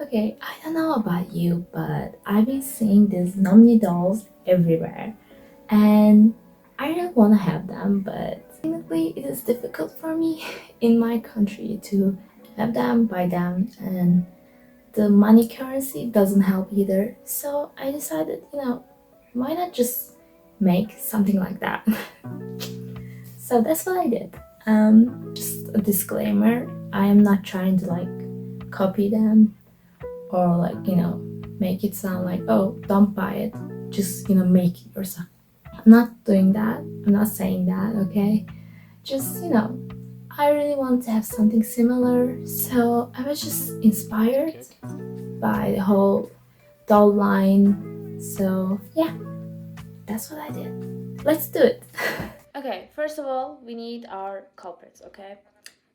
Okay, I don't know about you, but I've been seeing these nommi dolls everywhere, and I really want to have them, but technically it is difficult for me in my country to have them, buy them, and the money currency doesn't help either. So I decided, why not just make something like that? So that's what I did. Just a disclaimer, I am not trying to copy them or make it sound like, oh, don't buy it, just make it yourself. I'm not doing that. I'm not saying that, okay? Just I really want to have something similar, so I was just inspired by the whole doll line. So yeah, that's what I did. Let's do it. Okay, first of all, we need our culprits, okay?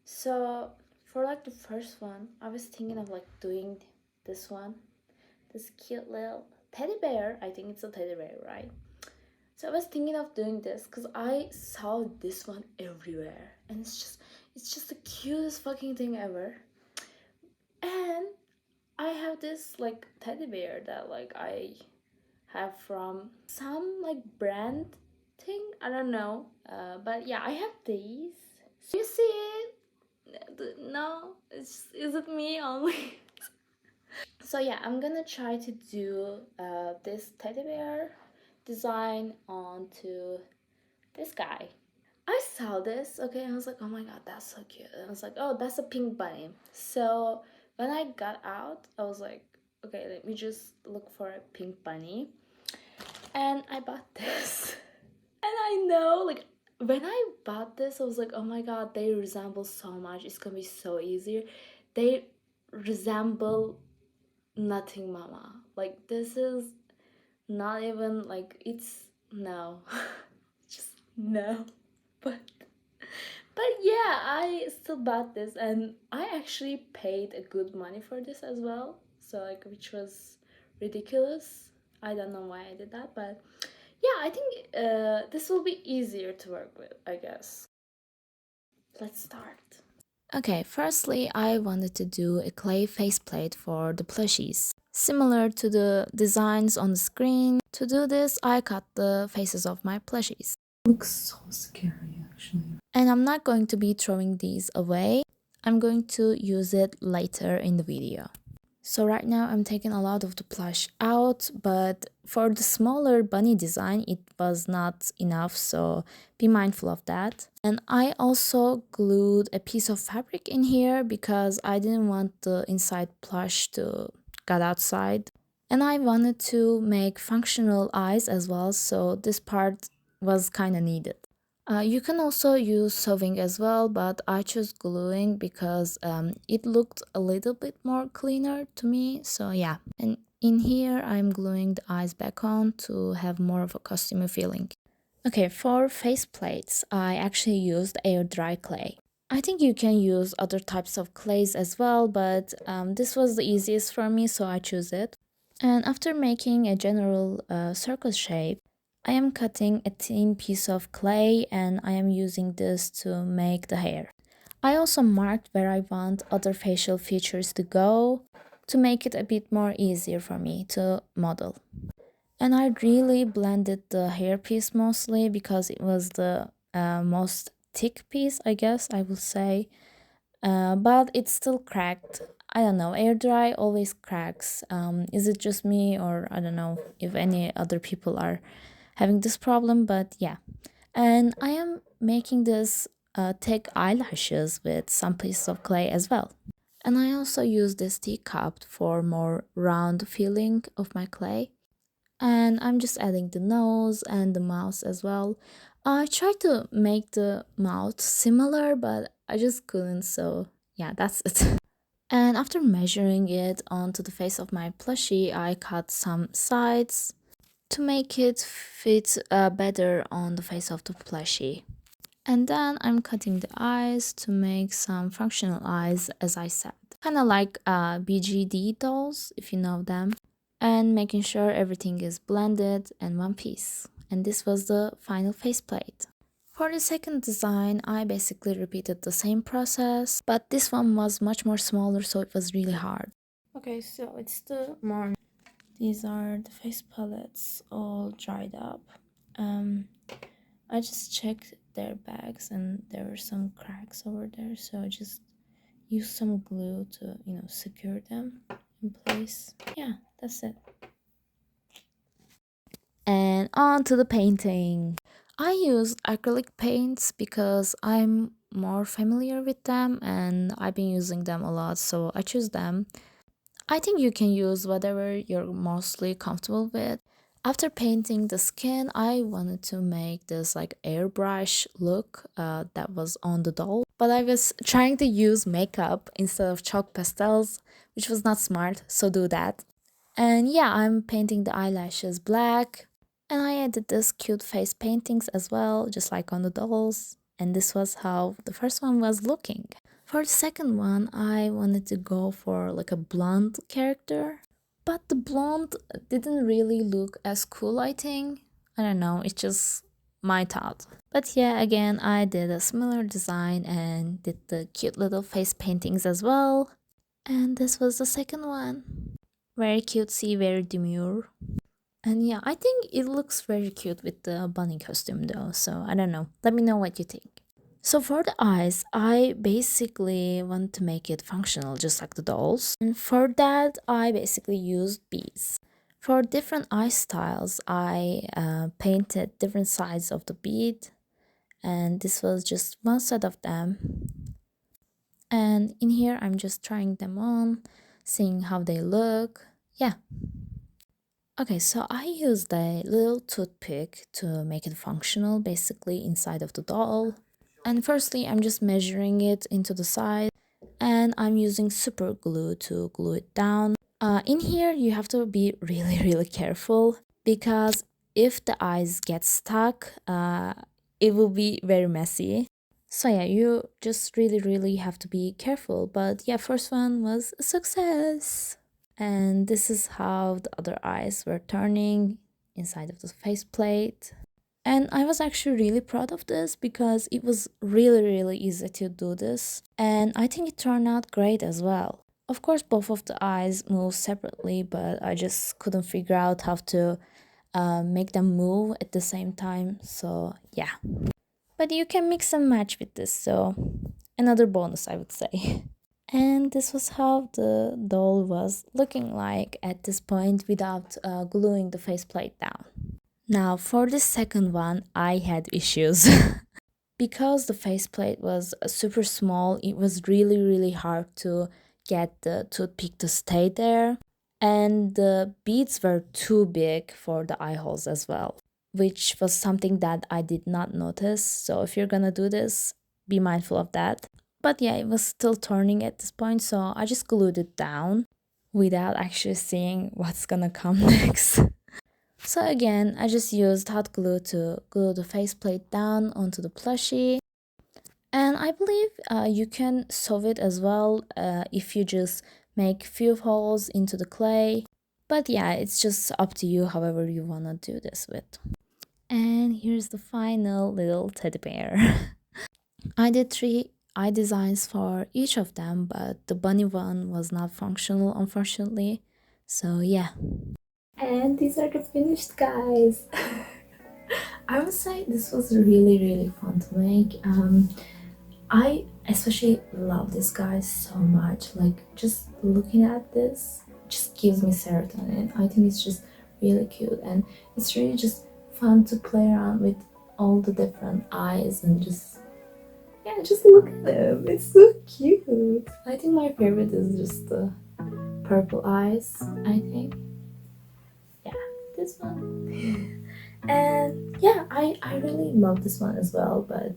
So for the first one, I was thinking of doing this one, this cute little teddy bear. I think it's a teddy bear, right? So I was thinking of doing this because I saw this one everywhere, and it's just the cutest fucking thing ever. And I have this teddy bear that I have from some brand thing. I don't know, but yeah, I have these. So you see it? No, is it me only? So yeah, I'm gonna try to do this teddy bear design onto this guy. I saw this, okay, and I was like, oh my god, that's so cute. And I was like, oh, that's a pink bunny. So when I got out, I was like, okay, let me just look for a pink bunny. And I bought this. And I know, when I bought this, I was like, oh my god, they resemble so much. It's gonna be so easier. They resemble nothing, mama. This is not even it's no. Just no. But yeah, I still bought this, and I actually paid a good money for this as well. So which was ridiculous. I don't know why I did that, but yeah, I think this will be easier to work with, I guess. Let's start. Okay, firstly, I wanted to do a clay faceplate for the plushies. Similar to the designs on the screen, to do this, I cut the faces of my plushies. Looks so scary, actually. And I'm not going to be throwing these away. I'm going to use it later in the video. So right now I'm taking a lot of the plush out, but for the smaller bunny design it was not enough, so be mindful of that. And I also glued a piece of fabric in here because I didn't want the inside plush to get outside. And I wanted to make functional eyes as well, so this part was kind of needed. You can also use sewing as well, but I chose gluing because it looked a little bit more cleaner to me. So yeah, and in here I'm gluing the eyes back on to have more of a costumey feeling. Okay, for face plates, I actually used air dry clay. I think you can use other types of clays as well, but this was the easiest for me, so I chose it. And after making a general circle shape, I am cutting a thin piece of clay and I am using this to make the hair. I also marked where I want other facial features to go to make it a bit more easier for me to model. And I really blended the hair piece mostly because it was the most thick piece, I guess I will say. But it's still cracked. I don't know, air dry always cracks. Is it just me, or I don't know if any other people are having this problem, but yeah. And I am making this thick eyelashes with some pieces of clay as well. And I also use this teacup for more round feeling of my clay. And I'm just adding the nose and the mouth as well. I tried to make the mouth similar, but I just couldn't, so yeah, that's it. And after measuring it onto the face of my plushie, I cut some sides to make it fit better on the face of the plushie. And then I'm cutting the eyes to make some functional eyes, as I said. Kind of like BGD dolls, if you know them. And making sure everything is blended in one piece. And this was the final faceplate. For the second design, I basically repeated the same process, but this one was much more smaller, so it was really hard. Okay, so it's the morning. These are the face palettes all dried up. Um, I just checked their bags and there were some cracks over there, so I just used some glue to, secure them in place. Yeah, that's it. And on to the painting. I use acrylic paints because I'm more familiar with them and I've been using them a lot, so I choose them. I think you can use whatever you're mostly comfortable with. After painting the skin, I wanted to make this like airbrush look that was on the doll. But I was trying to use makeup instead of chalk pastels, which was not smart, so do that. And yeah, I'm painting the eyelashes black. And I added this cute face paintings as well, just like on the dolls. And this was how the first one was looking. For the second one, I wanted to go for like a blonde character. But the blonde didn't really look as cool, I think. I don't know, it's just my thought. But yeah, again, I did a similar design and did the cute little face paintings as well. And this was the second one. Very cutesy, very demure. And yeah, I think it looks very cute with the bunny costume though, so I don't know. Let me know what you think. So for the eyes, I basically want to make it functional just like the dolls. And for that, I basically used beads. For different eye styles, I painted different sides of the bead, and this was just one set of them. And in here, I'm just trying them on, seeing how they look. Yeah. Okay, so I used a little toothpick to make it functional, basically inside of the doll. And firstly, I'm just measuring it into the side, and I'm using super glue to glue it down. In here, you have to be really, really careful because if the eyes get stuck, it will be very messy. So yeah, you just really, really have to be careful. But yeah, first one was a success. And this is how the other eyes were turning inside of the faceplate. And I was actually really proud of this because it was really, really easy to do this. And I think it turned out great as well. Of course, both of the eyes move separately, but I just couldn't figure out how to make them move at the same time. So, yeah. But you can mix and match with this, so another bonus, I would say. And this was how the doll was looking like at this point without gluing the faceplate down. Now, for the second one, I had issues. Because the faceplate was super small, it was really, really hard to get the toothpick to stay there. And the beads were too big for the eye holes as well, which was something that I did not notice. So, if you're gonna do this, be mindful of that. But yeah, it was still turning at this point, so I just glued it down without actually seeing what's gonna come next. So again, I just used hot glue to glue the faceplate down onto the plushie. And I believe you can sew it as well if you just make few holes into the clay. But yeah, it's just up to you however you wanna do this with. And here's the final little teddy bear. I did 3 eye designs for each of them, but the bunny one was not functional unfortunately. So yeah. And these are the finished guys. I would say this was really, really fun to make. I especially love this guy so much. Like just looking at this just gives me serotonin. I think it's just really cute and it's really just fun to play around with all the different eyes and just yeah, just look at them. It's so cute. I think my favorite is just the purple eyes. I think yeah, this one. And yeah, I really love this one as well, but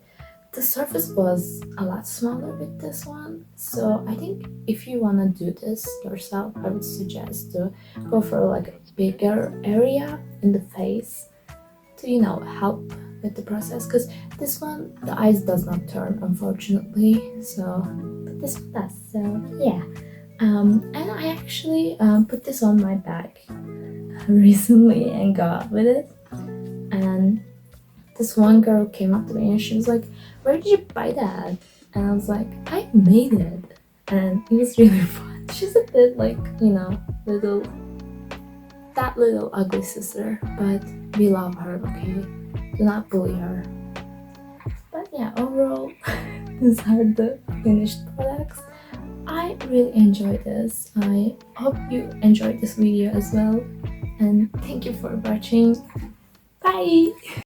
the surface was a lot smaller with this one. So I think if you want to do this yourself, I would suggest to go for like a bigger area in the face to help with the process because this one the eyes does not turn unfortunately, so but this one does. So yeah, and I actually put this on my back recently and go out with it. And this one girl came up to me and she was like, "Where did you buy that?" And I was like, "I made it." And it was really fun. she's a bit like, you know, that little ugly sister, but we love her, okay? Do not bully her. But yeah, overall, these are the finished products. I really enjoyed this. I hope you enjoyed this video as well. And thank you for watching. Bye!